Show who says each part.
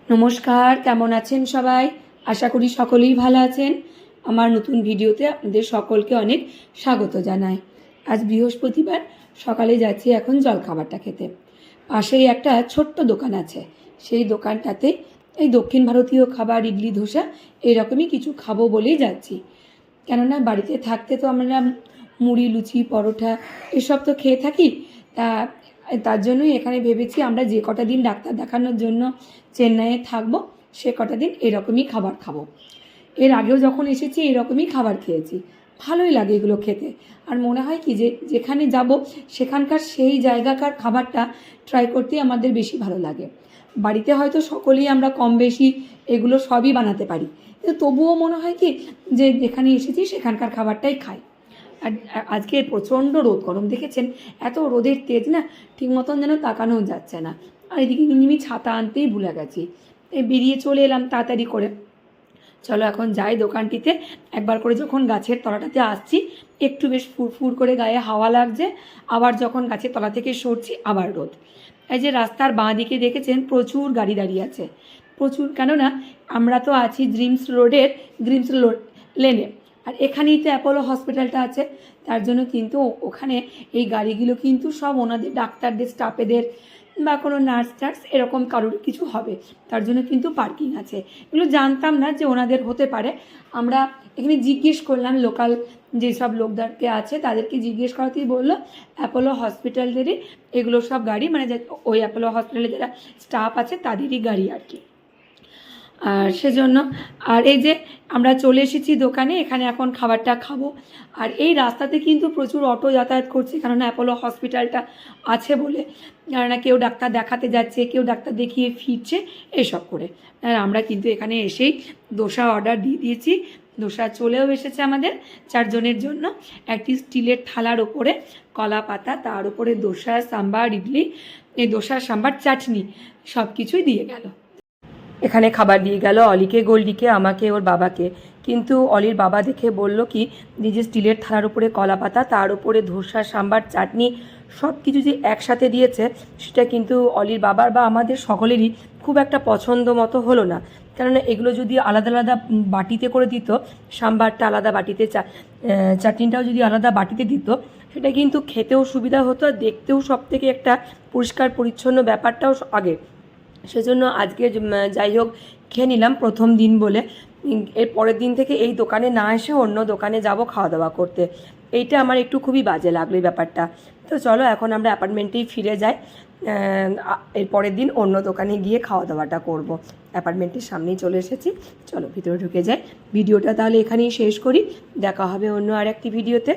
Speaker 1: নমস্কার, কেমন আছেন সবাই? আশা করি সকলেই ভালো আছেন। আমার নতুন ভিডিওতে আপনাদের সকলকে অনেক স্বাগত জানাই। আজ বৃহস্পতিবার, সকালে যাচ্ছি এখন জলখাবারটা খেতে। পাশেই একটা ছোট্ট দোকান আছে, সেই দোকানটাতে এই দক্ষিণ ভারতীয় খাবার, ইডলি, ধোসা এইরকমই কিছু খাবো বলেই যাচ্ছি। কেননা বাড়িতে থাকতে তো আমরা মুড়ি, লুচি, পরোটা এসব তো খেয়ে থাকি। তার জন্যই এখানে ভেবেছি আমরা যে কটা দিন ডাক্তার দেখানোর জন্য চেন্নাইয়ে থাকবো, সে কটা দিন এরকমই খাবার খাবো। এর আগেও যখন এসেছি এরকমই খাবার খেয়েছি, ভালোই লাগে এগুলো খেতে। আর মনে হয় কি যে যেখানে যাব সেখানকার সেই জায়গাকার খাবারটা ট্রাই করতেই আমাদের বেশি ভালো লাগে। বাড়িতে হয়তো সকলেই আমরা কম বেশি এগুলো সবই বানাতে পারি, কিন্তু তবুও মনে হয় কি যে যেখানে এসেছি সেখানকার খাবারটাই খাই। আর আজকে প্রচণ্ড রোদ, গরম দেখেছেন, এত রোদের তেজ না, ঠিক মতন যেন তাকানোও যাচ্ছে না। আর এদিকে কিন্তু আমি ছাতা আনতেই ভুলে গেছি, বেরিয়ে চলে এলাম তাড়াতাড়ি করে। চলো এখন যাই দোকানটিতে। একবার করে যখন গাছের তলাটাতে আসছি একটু বেশ ফুরফুর করে গায়ে হাওয়া লাগছে, আবার যখন গাছের তলা থেকে সরছি আবার রোদ। এই যে রাস্তার বাঁ দিকে দেখেছেন প্রচুর গাড়ি দাঁড়িয়ে আছে, প্রচুর। কেননা আমরা তো আছি ড্রিমস লেনে, আর এখানেই তো অ্যাপোলো হসপিটালটা আছে। তার জন্য কিন্তু ওখানে এই গাড়িগুলো কিন্তু সব ওনাদের ডাক্তারদের, স্টাফেদের বা কোনো নার্স এরকম কারোর কিছু হবে, তার জন্য কিন্তু পার্কিং আছে। এগুলো জানতাম না যে ওনাদের হতে পারে। আমরা এখানে জিজ্ঞেস করলাম, লোকাল যেসব লোকদেরকে আছে তাদেরকে জিজ্ঞেস করাতেই বললো অ্যাপোলো হসপিটালদেরই এগুলো সব গাড়ি, মানে ওই অ্যাপোলো হসপিটালে যারা স্টাফ আছে তাদেরই গাড়ি আর কি। আর সেজন্য আর এই যে আমরা চলে এসেছি দোকানে, এখানে এখন খাবারটা খাবো। আর এই রাস্তাতে কিন্তু প্রচুর অটো যাতায়াত করছে, কারণ অ্যাপোলো হসপিটালটা আছে বলে। কেননা কেউ ডাক্তার দেখাতে যাচ্ছে, কেউ ডাক্তার দেখিয়ে ফিরছে এসব করে। আর আমরা কিন্তু এখানে এসেই দোসা অর্ডার দিয়ে দিয়েছি। দোসা চলেও এসেছে আমাদের 4 জনের জন্য। একটি স্টিলের থালার ওপরে কলা পাতা, তার উপরে দোসা, সাম্বার, ইডলি, এই দোসা, সাম্বার, চাটনি সব কিছুই দিয়ে গেল। এখানে খাবার দিয়ে গেল অলিকে, গোল্ডিকে, আমাকে, ওর বাবাকে। কিন্তু অলির বাবা দেখে বলল কি, নিজে স্টিলের থালার উপরে কলা পাতা, তার উপরে ধোসা, সাম্বার, চাটনি সব কিছু যে একসাথে দিয়েছে, সেটা কিন্তু অলির বাবার বা আমাদের সকলেরই খুব একটা পছন্দ মতো হলো না। কেননা এগুলো যদি আলাদা আলাদা বাটিতে করে দিত, সাম্বারটা আলাদা বাটিতে, চাটনিটাও যদি আলাদা বাটিতে দিত, সেটা কিন্তু খেতেও সুবিধা হতো আর দেখতেও সব থেকে একটা পরিষ্কার পরিচ্ছন্ন ব্যাপারটাও আগে। সেজন্য আজকে যাই হোক খেয়ে নিলাম, প্রথম দিন বলে। এর পরের দিন থেকে এই দোকানে না এসে অন্য দোকানে যাব খাওয়া দাওয়া করতে। এইটা আমার একটু খুবই বাজে লাগলো এই ব্যাপারটা। তো চলো এখন আমরা অ্যাপার্টমেন্টেই ফিরে যাই। এর পরের দিন অন্য দোকানে গিয়ে খাওয়া দাওয়াটা করব। অ্যাপার্টমেন্টের সামনেই চলে এসেছি, চলো ভিতরে ঢুকে যাই। ভিডিওটা তাহলে এখানেই শেষ করি, দেখা হবে অন্য আর একটি ভিডিওতে।